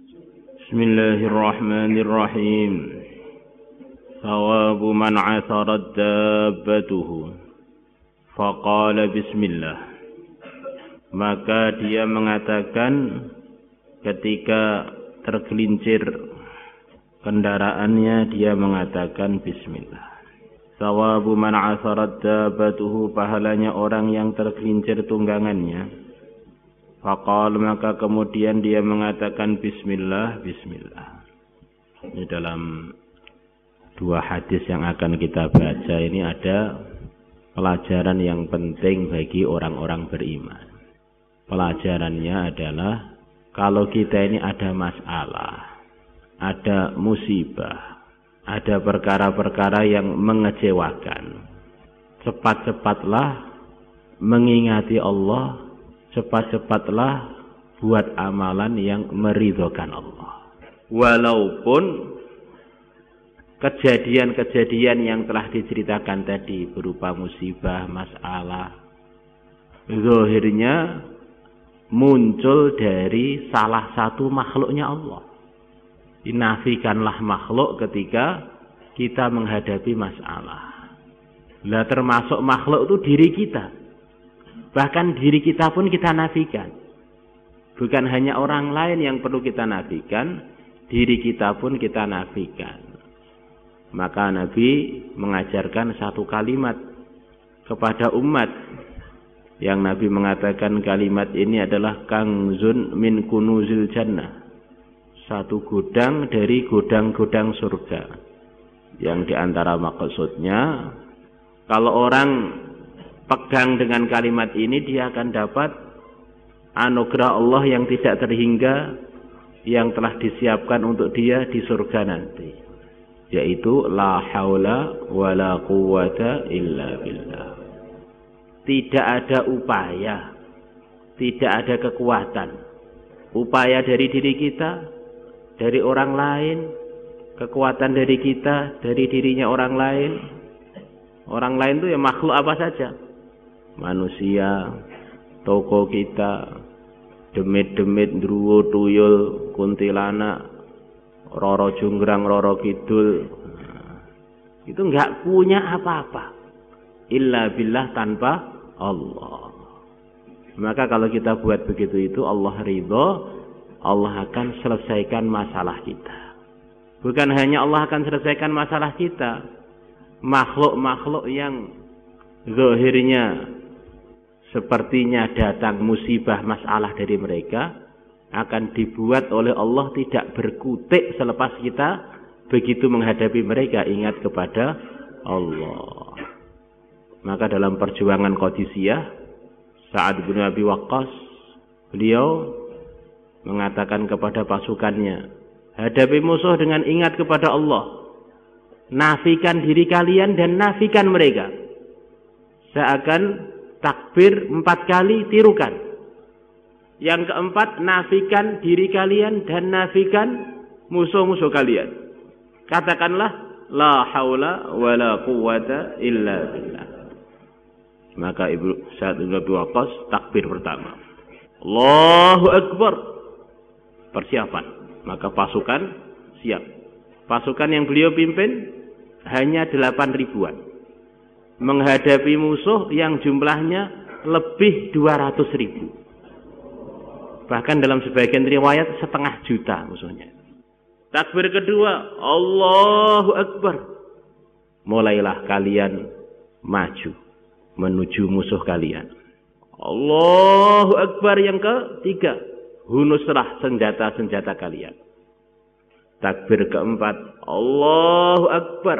Bismillahirrahmanirrahim. Thawabu man atharat dabbatuhu faqala bismillah. Maka dia mengatakan ketika tergelincir kendaraannya, dia mengatakan bismillah. Thawabu man atharat dabbatuhu, pahalanya orang yang tergelincir tunggangannya. Faqal, maka kemudian dia mengatakan bismillah, bismillah. Ini dalam dua hadis yang akan kita baca ini ada pelajaran yang penting bagi orang-orang beriman. Pelajarannya adalah kalau kita ini ada masalah, ada musibah, ada perkara-perkara yang mengecewakan, cepat-cepatlah mengingati Allah, cepat-cepatlah buat amalan yang meridhokan Allah. Walaupun kejadian-kejadian yang telah diceritakan tadi berupa musibah, masalah, zahirnya muncul dari salah satu makhluknya Allah. Dinafikanlah makhluk ketika kita menghadapi masalah. Lah termasuk makhluk itu diri kita. Bahkan diri kita pun kita nafikan. Bukan hanya orang lain yang perlu kita nafikan, diri kita pun kita nafikan. Maka Nabi mengajarkan satu kalimat kepada umat, yang Nabi mengatakan kalimat ini adalah kanzun min kunuzil jannah, satu gudang dari gudang-gudang surga. Yang diantara maksudnya, kalau orang pegang dengan kalimat ini, dia akan dapat anugerah Allah yang tidak terhingga yang telah disiapkan untuk dia di surga nanti, yaitu la haula wala quwwata illa billah. Tidak ada upaya, tidak ada kekuatan, upaya dari diri kita, dari orang lain, kekuatan dari kita, dari dirinya orang lain. Orang lain itu ya makhluk apa saja, manusia, toko kita, demit-demit, druwo, tuyul, kuntilanak, roro junggrang, roro kidul, itu enggak punya apa-apa illa billah, tanpa Allah. Maka kalau kita buat begitu itu Allah ridho, Allah akan selesaikan masalah kita. Bukan hanya Allah akan selesaikan masalah kita, makhluk-makhluk yang zahirnya sepertinya datang musibah, masalah dari mereka, akan dibuat oleh Allah tidak berkutik selepas kita begitu menghadapi mereka ingat kepada Allah. Maka dalam perjuangan Qadisiyah, Sa'ad bin Abi Waqqas, beliau mengatakan kepada pasukannya, hadapi musuh dengan ingat kepada Allah, nafikan diri kalian dan nafikan mereka. Saya akan takbir 4 kali, tirukan. Yang keempat, nafikan diri kalian dan nafikan musuh-musuh kalian. Katakanlah la haula wala quwwata illa billah. Maka Sa'ad bin Abi Waqqas takbir pertama, Allahu Akbar, persiapan. Maka pasukan siap. Pasukan yang beliau pimpin hanya 8 ribuan, menghadapi musuh yang jumlahnya lebih 200 ribu. Bahkan dalam sebagian riwayat 500 juta musuhnya. Takbir kedua, Allahu Akbar. Mulailah kalian maju menuju musuh kalian. Allahu Akbar yang ketiga, hunuslah senjata-senjata kalian. Takbir keempat, Allahu Akbar,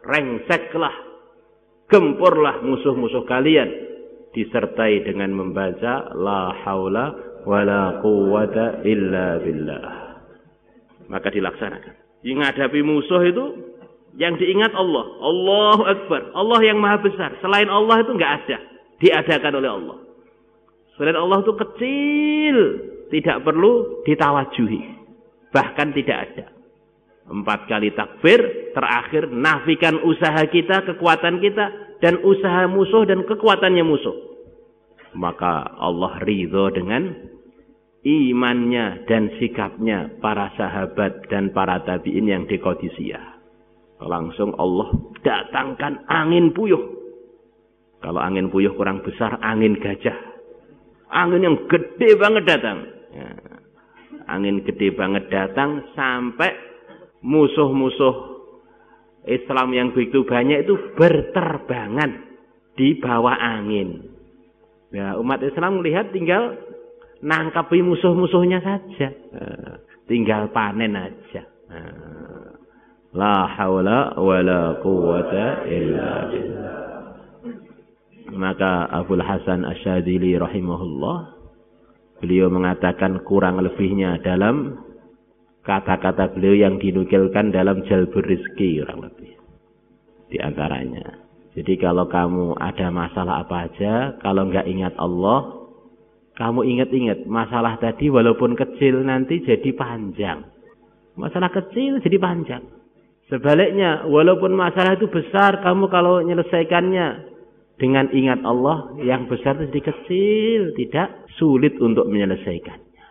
rengseklah, gempurlah musuh-musuh kalian, disertai dengan membaca la haula wala quwwata illa billah. Maka dilaksanakan. Yang menghadapi musuh itu yang diingat Allah, Allahu Akbar, Allah yang maha besar. Selain Allah itu enggak ada, diadakan oleh Allah. Selain Allah itu kecil, tidak perlu ditawajuhi, bahkan tidak ada. 4 kali takbir, terakhir nafikan usaha kita, kekuatan kita, dan usaha musuh dan kekuatannya musuh. Maka Allah ridho dengan imannya dan sikapnya para sahabat dan para tabi'in yang di Qadisiyah. Langsung Allah datangkan angin puyuh. Kalau angin puyuh kurang besar, angin gajah. Angin yang gede banget datang. Ya. Angin gede banget datang sampai musuh-musuh Islam yang begitu banyak itu berterbangan di bawah angin. Ya, umat Islam melihat tinggal nangkapi musuh-musuhnya saja. Tinggal panen aja. La haula wala quwwata illa billah. Maka Abul Hasan Asyadzili rahimahullah, beliau mengatakan kurang lebihnya dalam kata-kata beliau yang dinukilkan dalam Jalbur Rizki kurang lebih. Di antaranya. Jadi kalau kamu ada masalah apa aja, kalau enggak ingat Allah, kamu ingat-ingat masalah tadi walaupun kecil nanti jadi panjang. Masalah kecil jadi panjang. Sebaliknya, walaupun masalah itu besar, kamu kalau menyelesaikannya dengan ingat Allah, yang besar itu jadi kecil, tidak sulit untuk menyelesaikannya.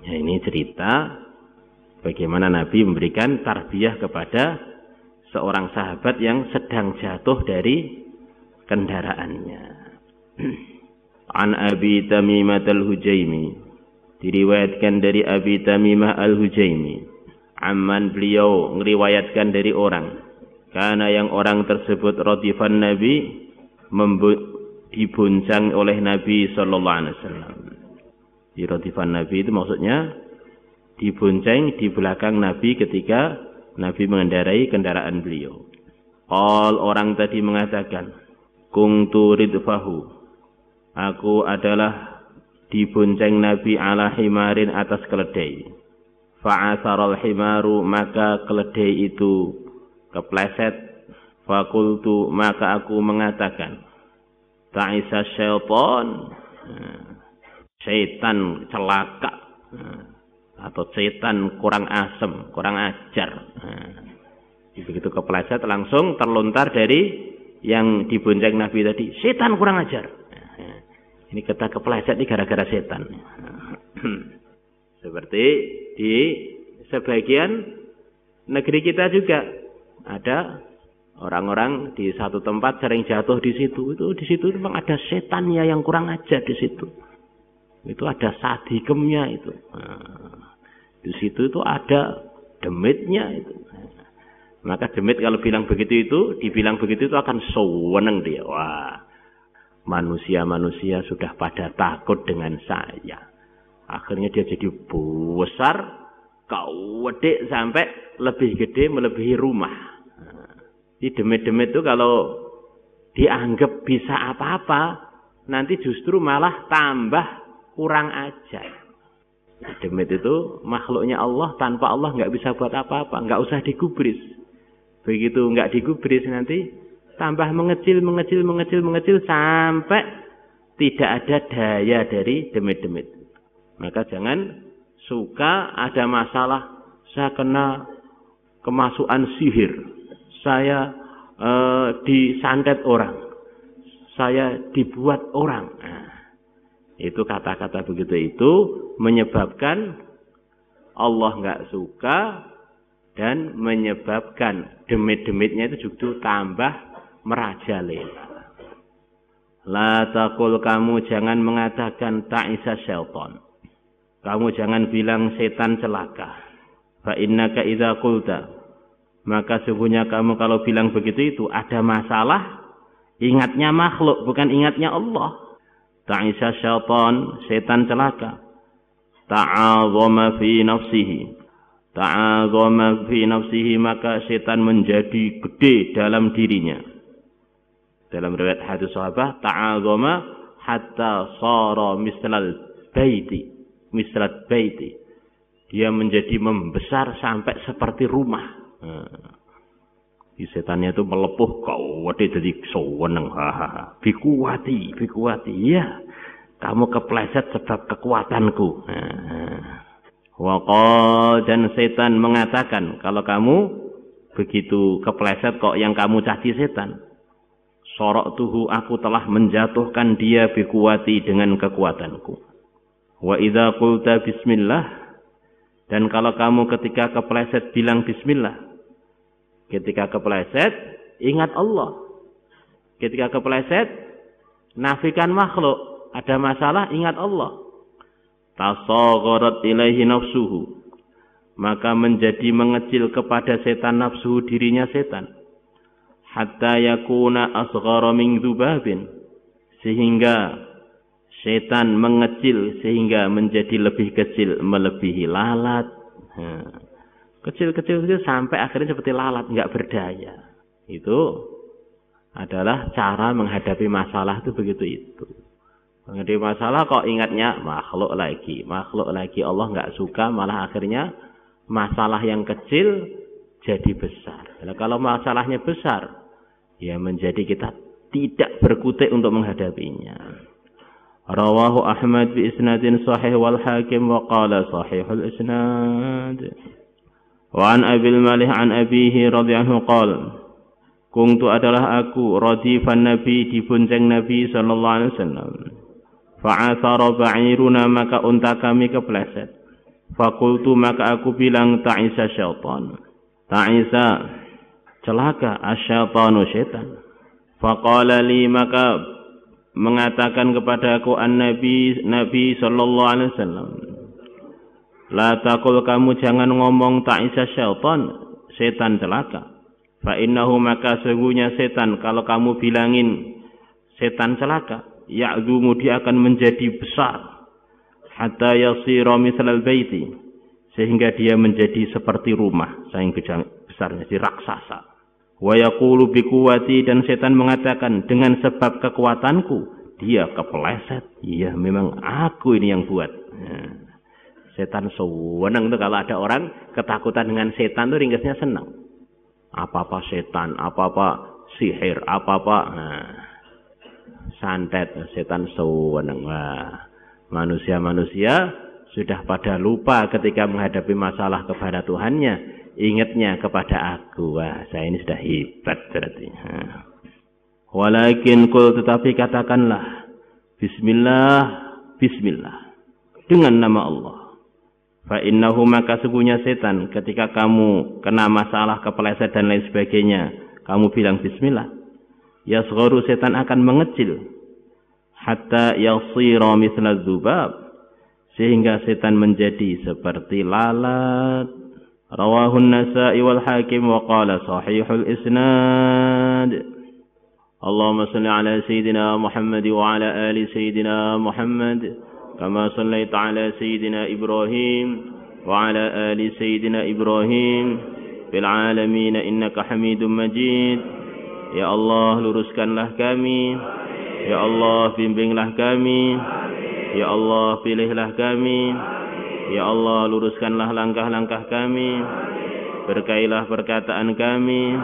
Ya, ini cerita bagaimana Nabi memberikan tarbiyah kepada seorang sahabat yang sedang jatuh dari kendaraannya. An Abi Tamimah Al-Hujaimi, diriwayatkan dari Abi Tamimah Al-Hujaimi, amman beliau ngeriwayatkan dari orang, karena yang orang tersebut radifan Nabi, diboncang oleh Nabi sallallahu alaihi wasallam. Di radifan Nabi itu maksudnya dibonceng di belakang Nabi ketika Nabi mengendarai kendaraan beliau. Orang tadi mengatakan, "Kuntu ridfahu." Aku adalah dibonceng Nabi ala himarin atas keledai. Fa'asaral himaru, maka keledai itu kepleset. Fakultu, maka aku mengatakan, ta'isa syaitan, syaitan celaka, atau syaitan kurang asem, kurang ajar. Begitu kepleset langsung terlontar dari yang dibonceng Nabi tadi, syaitan kurang ajar. Ini kata kepleset ini gara-gara syaitan. Seperti di sebagian negeri kita juga ada orang-orang di satu tempat sering jatuh di situ. Itu di situ memang ada setannya yang kurang ajar di situ. Itu ada sadikemnya itu. Di situ itu ada demitnya itu. Maka demit kalau bilang begitu itu, dibilang begitu itu akan seneng dia. Wah, manusia-manusia sudah pada takut dengan saya. Akhirnya dia jadi besar, gede sampai lebih gede melebihi rumah. Di demit-demit itu kalau dianggap bisa apa-apa, nanti justru malah tambah kurang ajar. Demit itu makhluknya Allah, tanpa Allah nggak bisa buat apa-apa, nggak usah digubris. Begitu nggak digubris nanti tambah mengecil sampai tidak ada daya dari demit-demit. Maka jangan suka ada masalah, saya kena kemasukan sihir, saya disantet orang, saya dibuat orang. Nah, itu kata-kata begitu itu menyebabkan Allah nggak suka dan menyebabkan demit-demitnya itu justru tambah merajalela. La taqul, kamu jangan mengatakan ta'isa syaitan. Kamu jangan bilang setan celaka. Fa innaka idza qulta, maka sungguhnya kamu kalau bilang begitu itu ada masalah, ingatnya makhluk bukan ingatnya Allah. Ta'isa syaitan, setan celaka. Ta'azama fi nafsihi. Ta'azama fi nafsihi, maka setan menjadi gede dalam dirinya. Dalam riwayat hadis sahabat, ta'azama hatta sara mislal baiti. Mislat baiti. Dia menjadi membesar sampai seperti rumah. Setannya itu melepuh, kau wadi jadi seneng. Bikuwati. Ya, kamu kepleset sebab kekuatanku. Waqal, dan setan mengatakan, kalau kamu begitu kepleset kok yang kamu caci setan. Sorok tuhu, aku telah menjatuhkan dia bikuwati dengan kekuatanku. Wa idza qulta bismillah, dan kalau kamu ketika kepleset bilang bismillah. Ketika kepleset ingat Allah. Ketika kepleset nafikan makhluk, ada masalah ingat Allah. Tasagharat ilaihi nafsuhu, maka menjadi mengecil kepada setan nafsu dirinya setan. Hatta yakuna asghara min dzubabin, sehingga setan mengecil sehingga menjadi lebih kecil melebihi lalat. Kecil-kecil sampai akhirnya seperti lalat, enggak berdaya. Itu adalah cara menghadapi masalah itu begitu itu. Menghadapi masalah kok ingatnya makhluk lagi. Allah enggak suka, malah akhirnya masalah yang kecil jadi besar. Nah, kalau masalahnya besar, ya menjadi kita tidak berkutik untuk menghadapinya. Rawahu Ahmad bi isnadin sahih wal Hakim wa qala sahihul isnad. Wa an Abil Malih an abihi radhiyallahu qala, kuntu adalah aku radifan Nabi, dibonceng Nabi sallallahu alaihi wasallam. Fa'athara ba'iruna, maka unta kami kepleset. Fakultu, maka aku bilang ta'isa syaitan. Ta'isa celaka, asyaitanu syaitan. Faqala li, maka mengatakan kepadaku an-nabi sallallahu alaihi wasallam, la taqul, kamu jangan ngomong ta'isa syaitan, setan celaka. Fa innahu, maka sesungguhnya setan, kalau kamu bilangin setan celaka, ya'zumu, dia akan menjadi besar, hatta yasira mithlal baiti, sehingga dia menjadi seperti rumah, saking besarnya, si raksasa. Wa yaqulu bi quwwati, dan setan mengatakan dengan sebab kekuatanku dia kepleset. Iya, memang aku ini yang buat. Setan senang tuh kalau ada orang ketakutan dengan setan tuh ringkasnya senang. Apa-apa setan, apa-apa sihir, apa-apa santet, setan senang. Wah, manusia-manusia sudah pada lupa ketika menghadapi masalah kepada Tuhannya, ingatnya kepada aku. Wah, saya ini sudah hebat berarti. Walakin kul, tetapi katakanlah bismillah, bismillah, dengan nama Allah. Fa innahu, maka sesungguhnya setan ketika kamu kena masalah kepleset dan lain sebagainya, kamu bilang bismillah, yasgharu, setan akan mengecil, hatta yasira mithla dzubab, sehingga setan menjadi seperti lalat. Rawahu an-Nasa'i wal Hakim wa qala sahihul isnad. Allahumma salli ala sayyidina Muhammad wa ala ali sayyidina Muhammad, kama sallaita ala sayyidina Ibrahim wa ala ali sayyidina Ibrahim fil alamin innaka Hamidum Majid. Ya Allah, luruskanlah kami. Ya Allah, bimbinglah kami. Ya Allah, pilihlah kami. Ya Allah, luruskanlah langkah-langkah kami. Berkailah perkataan kami.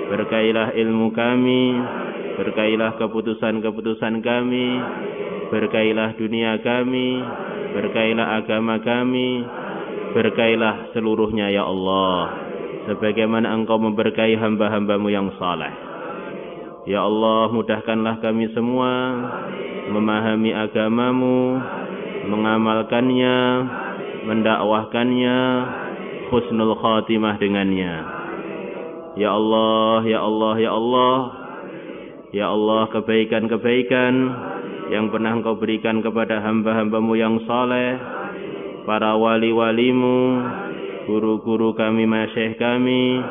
Berkailah ilmu kami. Berkailah keputusan-keputusan kami. Berkailah dunia kami. Berkailah agama kami. Berkailah seluruhnya ya Allah, sebagaimana Engkau memberkahi hamba-hambamu yang saleh. Ya Allah, mudahkanlah kami semua memahami agamamu, mengamalkannya, mendakwahkannya, husnul khatimah dengannya. Ya Allah, ya Allah, ya Allah. Ya Allah, kebaikan-kebaikan yang pernah Engkau berikan kepada hamba-hambamu yang saleh, para wali-walimu, guru-guru kami, masyayikh kami,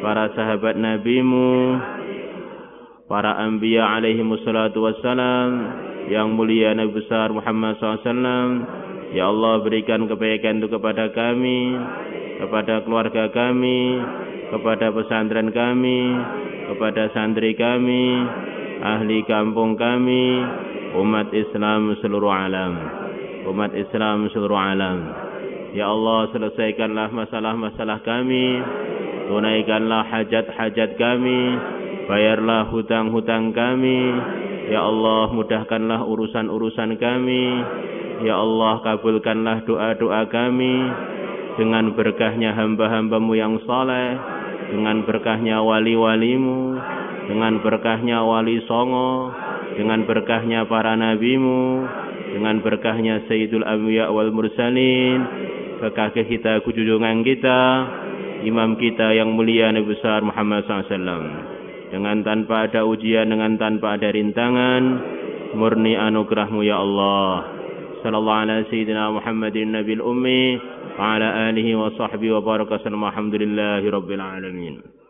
para sahabat nabimu, para anbiya alaihi wassalatu wassalam, yang mulia Nabi besar Muhammad SAW. Ya Allah, berikan kebaikan itu kepada kami, kepada keluarga kami, kepada pesantren kami, kepada santri kami, ahli kampung kami, umat Islam seluruh alam, umat Islam seluruh alam. Ya Allah, selesaikanlah masalah-masalah kami, tunaikanlah hajat-hajat kami, bayarlah hutang-hutang kami. Ya Allah, mudahkanlah urusan-urusan kami. Ya Allah, kabulkanlah doa-doa kami dengan berkahnya hamba-hambamu yang saleh, dengan berkahnya wali-walimu, dengan berkahnya wali songo, dengan berkahnya para nabimu, dengan berkahnya Sayyidul Anbiya wal Mursalin, kekasih kita, junjungan kita, imam kita yang mulia Nabi besar Muhammad SAW, dengan tanpa ada ujian, dengan tanpa ada rintangan, murni anugerahmu ya Allah. Sallallahu ala Sayyidina Muhammadin Nabil Ummi wa ala alihi wa sahbihi wa baraka sallam. Alhamdulillahi Rabbil Alamin.